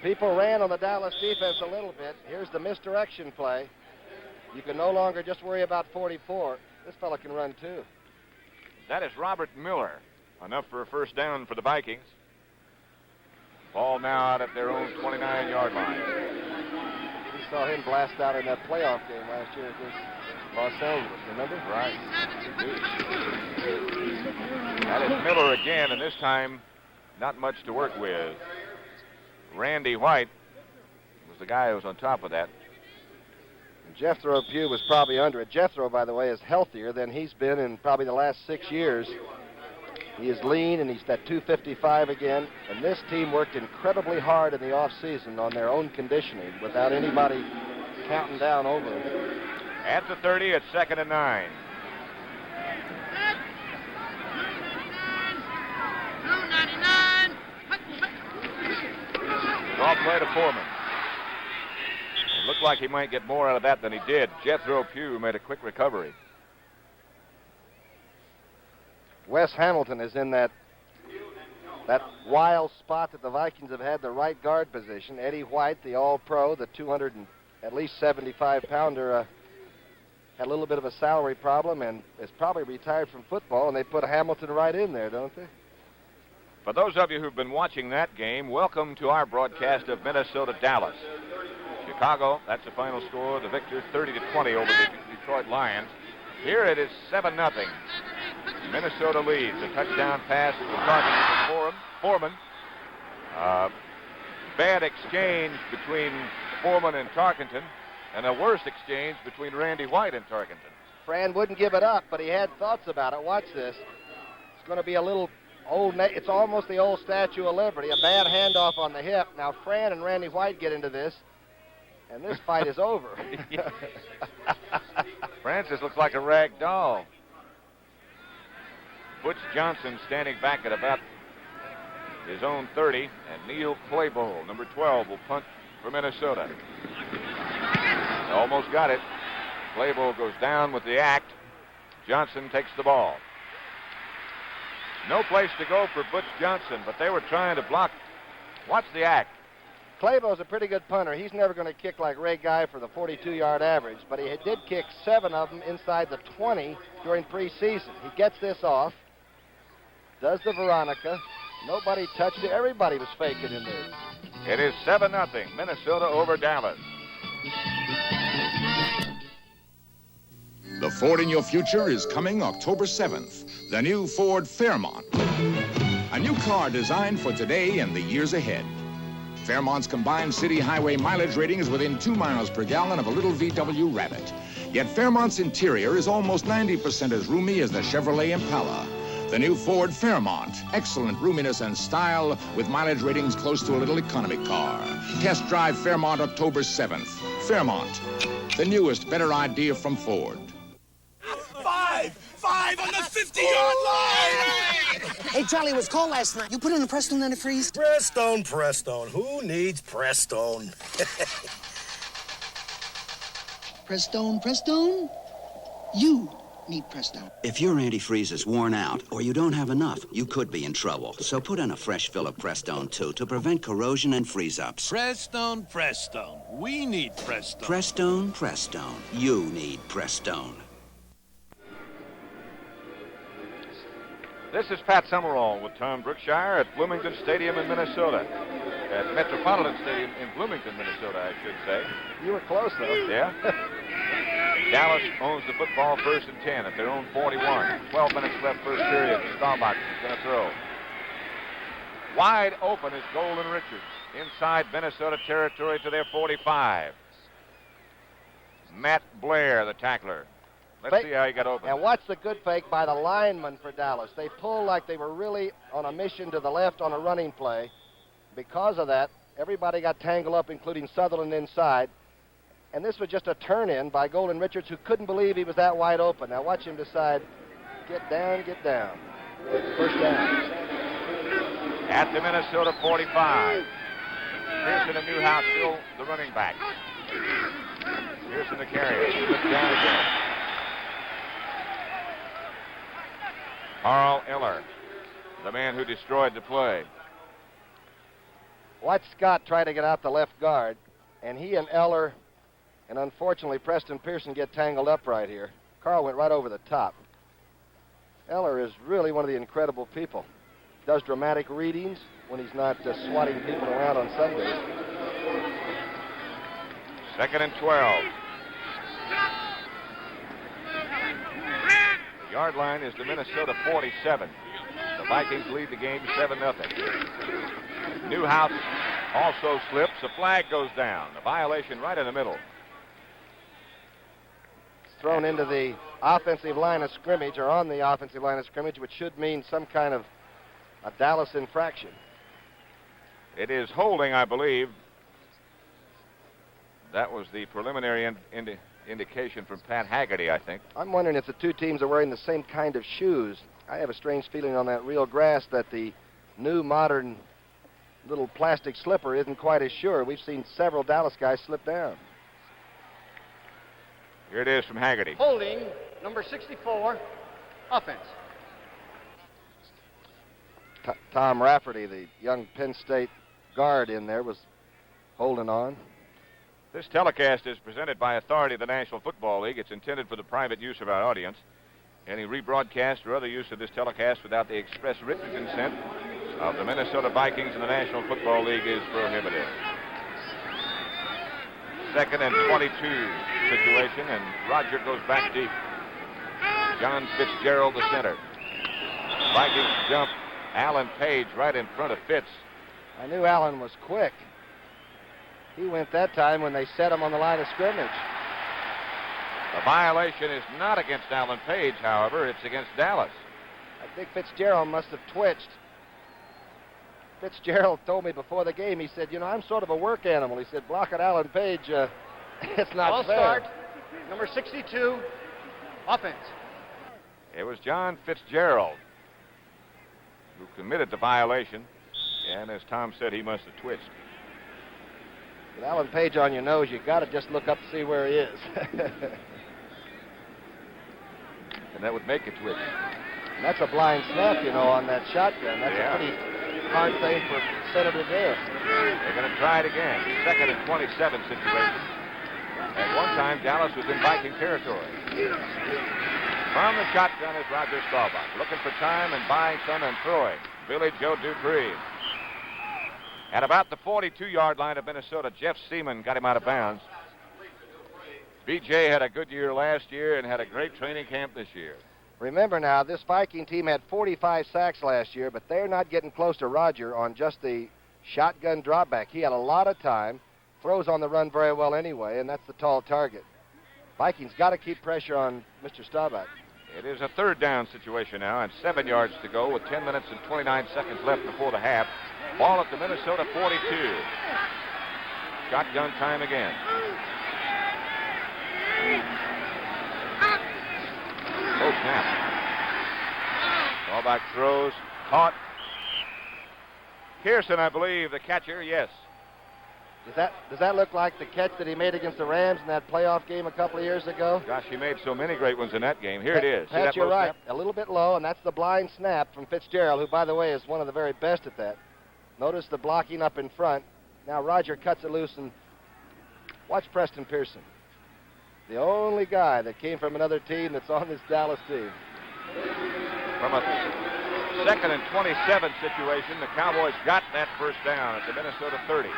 B: People ran on the Dallas defense a little bit. Here's the misdirection play. You can no longer just worry about 44. This fella can run too.
A: That is Robert Miller. Enough for a first down for the Vikings. Ball now out at their own 29-yard line.
B: We saw him blast out in that playoff game last year against Los Angeles, remember?
A: Right. That is Miller again, and this time not much to work with. Randy White was the guy who was on top of that.
B: And Jethro Pugh was probably under it. Jethro, by the way, is healthier than he's been in probably the last 6 years. He is lean, and he's at 255 again. And this team worked incredibly hard in the offseason on their own conditioning without anybody counting down over them.
A: At the 30, it's 2nd and 9. Draw play to Foreman. It looked like he might get more out of that than he did. Jethro Pugh made a quick recovery.
B: Wes Hamilton is in that wild spot that the Vikings have had, the right guard position. Eddie White, the all-pro, the 200 and at least 75-pounder, had a little bit of a salary problem and is probably retired from football, and they put Hamilton right in there, don't they?
A: For those of you who've been watching that game, welcome to our broadcast of Minnesota-Dallas. Chicago, that's the final score. The victors 30-20 over the Detroit Lions. Here it is 7-0. Minnesota leads. A touchdown pass to Foreman. Bad exchange between Foreman and Tarkenton, and a worse exchange between Randy White and Tarkenton.
B: Fran wouldn't give it up, but he had thoughts about it. Watch this. It's going to be a little old. It's almost the old Statue of Liberty. A bad handoff on the hip. Now Fran and Randy White get into this, and this fight is over.
A: Francis looks like a rag doll. Butch Johnson standing back at about his own 30, and Neil Claybowl, number 12, will punt for Minnesota. Almost got it. Claybowl goes down with the act. Johnson takes the ball. No place to go for Butch Johnson, but they were trying to block. Watch the act.
B: Claybow's a pretty good punter. He's never going to kick like Ray Guy for the 42-yard average, but he did kick 7 of them inside the 20 during preseason. He gets this off, does the Veronica. Nobody touched it. Everybody was faking in there.
A: It is 7-0, Minnesota over Dallas.
K: The Ford in your future is coming October 7th. The new Ford Fairmont. A new car designed for today and the years ahead. Fairmont's combined city highway mileage rating is within 2 miles per gallon of a little VW Rabbit. Yet Fairmont's interior is almost 90% as roomy as the Chevrolet Impala. The new Ford Fairmont. Excellent roominess and style with mileage ratings close to a little economy car. Test drive Fairmont October 7th. Fairmont. The newest, better idea from Ford.
G: Five on the 50-yard line!
L: Hey, Charlie, it was cold last night. You put in the Prestone antifreeze?
M: Prestone. Who needs Prestone?
L: Prestone? You need Prestone.
J: If your antifreeze is worn out or you don't have enough, you could be in trouble. So put in a fresh fill of Prestone, too, to prevent corrosion and freeze-ups.
M: Prestone. We need Prestone.
J: Prestone. You need Prestone.
A: This is Pat Summerall with Tom Brookshire at Bloomington Stadium in Minnesota. At Metropolitan Stadium in Bloomington, Minnesota, I should say.
B: You were close, though.
A: Yeah. Dallas owns the football 1st and 10 at their own 41. 12 minutes left first period. Staubach is going to throw. Wide open is Golden Richards. Inside Minnesota territory to their 45. Matt Blair, the tackler. Let's see how he got open.
B: And watch the good fake by the lineman for Dallas. They pulled like they were really on a mission to the left on a running play. Because of that, everybody got tangled up, including Sutherland inside. And this was just a turn-in by Golden Richards, who couldn't believe he was that wide open. Now watch him decide, get down. First down.
A: At the Minnesota 45. Pearson and Newhouse still the running back. Pearson the carrier. Slipped down again. Carl Eller, the man who destroyed the play.
B: Watch Scott try to get out the left guard, and he and Eller, and unfortunately Preston Pearson get tangled up right here. Carl went right over the top. Eller is really one of the incredible people. Does dramatic readings when he's not swatting people around on Sundays.
A: 2nd and 12. The yard line is the Minnesota 47. The Vikings lead the game 7-0. Newhouse also slips. A flag goes down. A violation right in the middle.
B: It's thrown into the offensive line of scrimmage, or on the offensive line of scrimmage, which should mean some kind of a Dallas infraction.
A: It is holding, I believe. That was the preliminary indication from Pat Haggerty, I think.
B: I'm wondering if the two teams are wearing the same kind of shoes. I have a strange feeling on that real grass that the new modern little plastic slipper isn't quite as sure. We've seen several Dallas guys slip down.
A: Here it is from Haggerty.
C: Holding, number 64, offense.
B: Tom Rafferty, the young Penn State guard in there, was holding on.
A: This telecast is presented by authority of the National Football League. It's intended for the private use of our audience. Any rebroadcast or other use of this telecast without the express written consent of the Minnesota Vikings and the National Football League is prohibited. 2nd and 22 situation, and Roger goes back deep. John Fitzgerald, the center. Vikings jump Alan Page right in front of Fitz.
B: I knew Alan was quick. He went that time when they set him on the line of scrimmage.
A: The violation is not against Alan Page, however. It's against Dallas.
B: I think Fitzgerald must have twitched. Fitzgerald told me before the game, he said, you know, I'm sort of a work animal. He said, blocking Alan Page, it's not
C: Ball
B: fair.
C: Start, number 62, offense.
A: It was John Fitzgerald who committed the violation, and as Tom said, he must have twitched.
B: With Alan Page on your nose, you got to just look up to see where he is.
A: And that would make it twitch.
B: And that's a blind snap, you know, on that shotgun. That's a pretty hard thing for center to do.
A: They're going to try it again. 2nd and 27 situation. At one time, Dallas was in Viking territory. From the shotgun is Roger Staubach, looking for time and buying some and throwing. Billy Joe Dupree. At about the 42-yard line of Minnesota, Jeff Seaman got him out of bounds. B.J. had a good year last year and had a great training camp this year.
B: Remember now, this Viking team had 45 sacks last year, but they're not getting close to Roger on just the shotgun dropback. He had a lot of time, throws on the run very well anyway, and that's the tall target. Vikings got to keep pressure on Mr. Staubach.
A: It is a 3rd down situation now, and 7 yards to go with 10 minutes and 29 seconds left before the half. Ball at the Minnesota 42. Shotgun time again. Oh, snap. Staubach throws, Caught. Pearson, I believe, the catcher, yes.
B: Does that look like the catch that he made against the Rams in that playoff game a couple of years ago?
A: Gosh, he made so many great ones in that game. Here it is. See
B: Pat,
A: that
B: you're
A: low
B: right.
A: snap?
B: A little bit low, and that's the blind snap from Fitzgerald, who, by the way, is one of the very best at that. Notice the blocking up in front. Now Roger cuts it loose, and watch Preston Pearson. The only guy that came from another team that's on this Dallas team.
A: From a 2nd and 27 situation, the Cowboys got that first down at the Minnesota 30.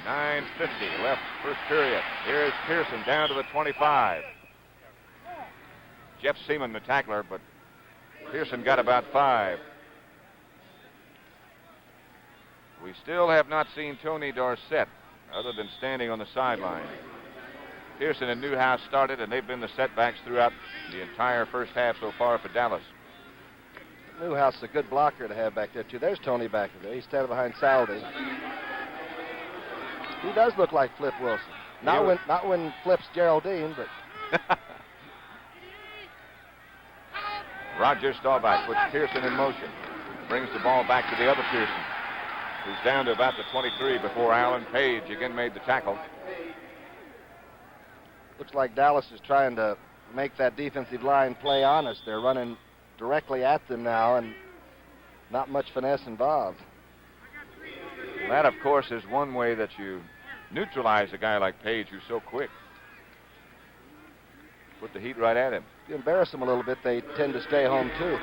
A: 9:50 left first period. Here's Pearson down to the 25. Jeff Seaman, the tackler, but Pearson got about 5. We still have not seen Tony Dorsett other than standing on the sideline. Pearson and Newhouse started, and they've been the setbacks throughout the entire first half so far for Dallas.
B: Newhouse is a good blocker to have back there, too. There's Tony back there. He's standing behind Saldy. He does look like Flip Wilson. Not when Flip's Geraldine, but...
A: Roger Staubach puts Pearson in motion. Brings the ball back to the other Pearson, who's down to about the 23 before Alan Page again made the tackle.
B: Looks like Dallas is trying to make that defensive line play honest. They're running directly at them now, and not much finesse involved.
A: That, of course, is one way that you neutralize a guy like Page, who's so quick. Put the heat right at him.
B: If you embarrass them a little bit, they tend to stay home, too.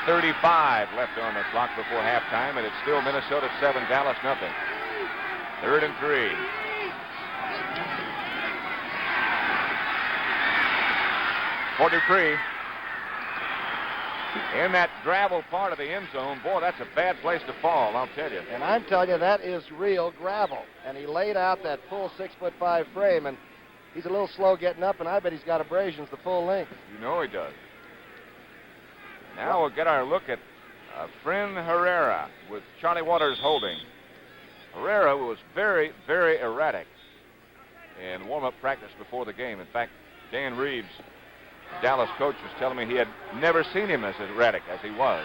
A: 8:35 left on the clock before halftime, and it's still Minnesota 7, Dallas nothing. 3rd and 3. For Dupree. In that gravel part of the end zone, boy, that's a bad place to fall, I'll tell you.
B: And I'm telling you, that is real gravel. And he laid out that full 6'5" frame, and he's a little slow getting up, and I bet he's got abrasions the full length.
A: You know he does. Now we'll get our look at Fren Herrera with Charlie Waters holding. Herrera was very, very erratic in warm-up practice before the game. In fact, Dan Reeves, Dallas coach, was telling me he had never seen him as erratic as he was.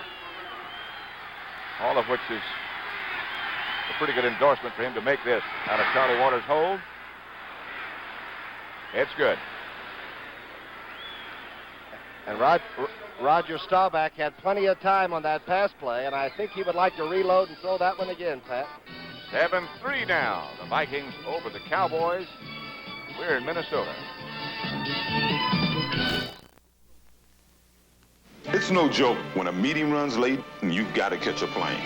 A: All of which is a pretty good endorsement for him to make this out of Charlie Waters' hold. It's good.
B: And Roger Staubach had plenty of time on that pass play, and I think he would like to reload and throw that one again, Pat.
A: 7-3 now. The Vikings over the Cowboys. We're in Minnesota.
N: It's no joke when a meeting runs late and you've got to catch a plane.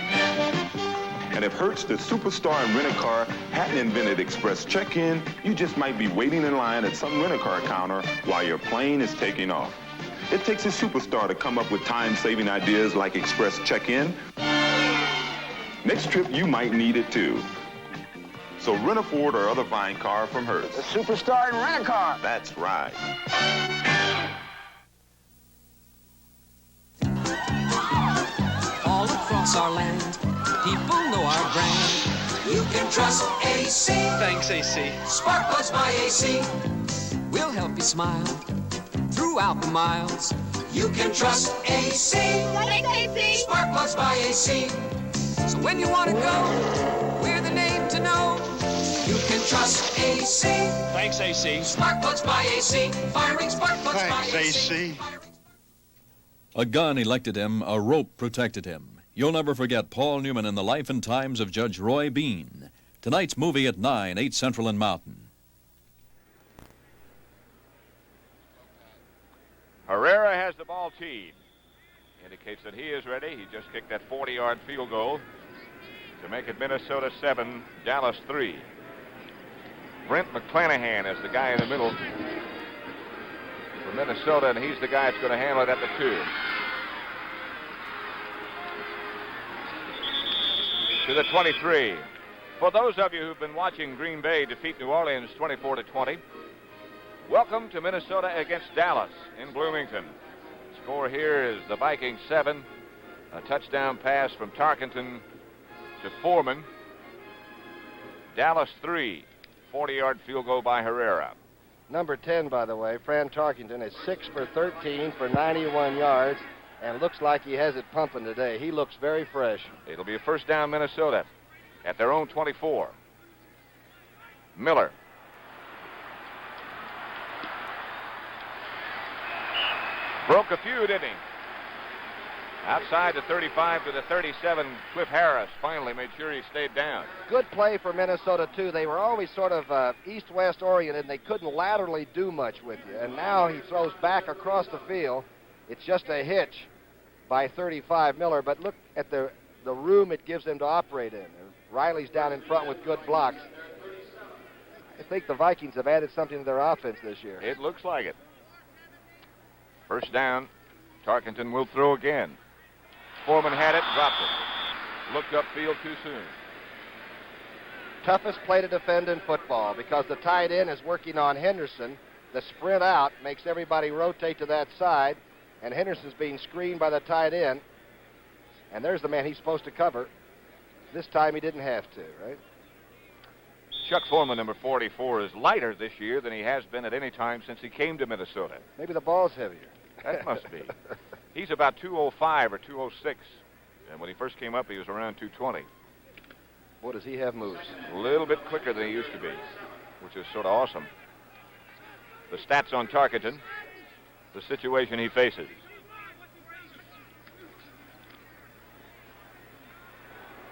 N: And if Hertz, the superstar in rent-a-car, hadn't invented express check-in, you just might be waiting in line at some rent-a-car counter while your plane is taking off. It takes a superstar to come up with time-saving ideas like express check-in. Next trip, you might need it too. So rent a Ford or other buying car from Hertz.
L: The superstar in rent-a-car.
N: That's right.
G: All across our land, people know our brand. You can trust AC.
H: Thanks, AC.
G: Spark Plugs by AC. We'll help you smile throughout the miles. You can trust AC.
F: Thanks, AC.
G: Spark Plugs by AC. So when you want to go, we're the name to know. You can trust AC.
M: Thanks, AC.
G: Spark Plugs by AC. Firing spark plugs by AC.
O: A gun elected him, a rope protected him. You'll never forget Paul Newman in the life and times of Judge Roy Bean. Tonight's movie at 9, 8 Central and Mountain.
A: Herrera has the ball teed. Indicates that he is ready. He just kicked that 40-yard field goal to make it Minnesota 7, Dallas 3. Brent McClanahan is the guy in the middle for Minnesota, and he's the guy that's going to handle it at the 2. To the 23. For those of you who've been watching Green Bay defeat New Orleans 24-20, welcome to Minnesota against Dallas in Bloomington. Score here is the Vikings 7, a touchdown pass from Tarkenton to Foreman. Dallas 3, 40-yard field goal by Herrera.
B: Number 10, by the way, Fran Tarkington, is 6 for 13 for 91 yards, and looks like he has it pumping today. He looks very fresh.
A: It'll be a first down, Minnesota, at their own 24. Miller. Broke a few, didn't he? Outside the 35 to the 37, Cliff Harris finally made sure he stayed down.
B: Good play for Minnesota, too. They were always sort of east-west oriented, and they couldn't laterally do much with you. And now he throws back across the field. It's just a hitch by 35 Miller, but look at the room it gives them to operate in. Riley's down in front with good blocks. I think the Vikings have added something to their offense this year.
A: It looks like it. First down, Tarkington will throw again. Foreman had it, dropped it. Looked upfield too soon.
B: Toughest play to defend in football because the tight end is working on Henderson. The sprint out makes everybody rotate to that side, and Henderson's being screened by the tight end. And there's the man he's supposed to cover. This time he didn't have to, right?
A: Chuck Foreman, number 44, is lighter this year than he has been at any time since he came to Minnesota.
B: Maybe the ball's heavier.
A: That must be. He's about 205 or 206. And when he first came up, he was around 220.
B: Boy, does he have moves.
A: A little bit quicker than he used to be, which is sort of awesome. The stats on Tarkington, the situation he faces.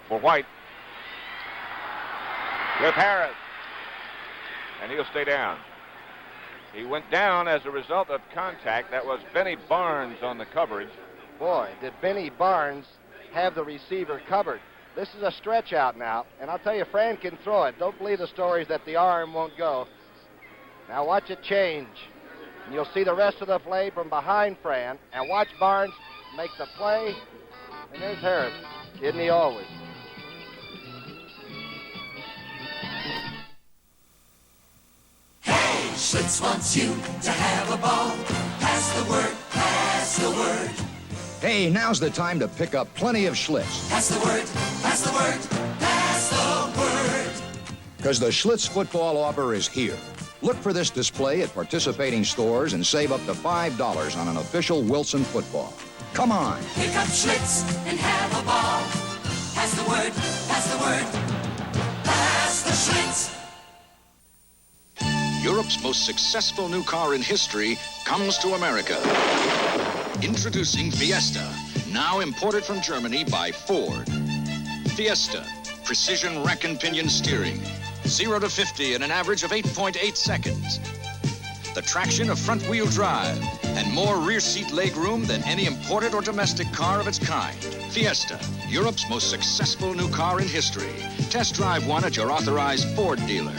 A: For White, Cliff Harris, and he'll stay down. He went down as a result of contact. That was Benny Barnes on the coverage.
B: Boy, did Benny Barnes have the receiver covered. This is a stretch out now, and I'll tell you, Fran can throw it. Don't believe the stories that the arm won't go. Now watch it change. And you'll see the rest of the play from behind Fran, and watch Barnes make the play, and there's Harris. Isn't he always?
G: Schlitz wants you to have a ball. Pass the word, pass the word.
P: Hey, now's the time to pick up plenty of Schlitz.
G: Pass the word, pass the word, pass the word.
P: Because the Schlitz football offer is here. Look for this display at participating stores and save up to $5 on an official Wilson football. Come on.
G: Pick up Schlitz and have a ball. Pass the word, pass the word, pass the Schlitz.
Q: Europe's most successful new car in history comes to America. Introducing Fiesta, now imported from Germany by Ford. Fiesta, precision rack and pinion steering, 0 to 50 in an average of 8.8 seconds. The traction of front-wheel drive and more rear seat leg room than any imported or domestic car of its kind. Fiesta, Europe's most successful new car in history. Test drive one at your authorized Ford dealer.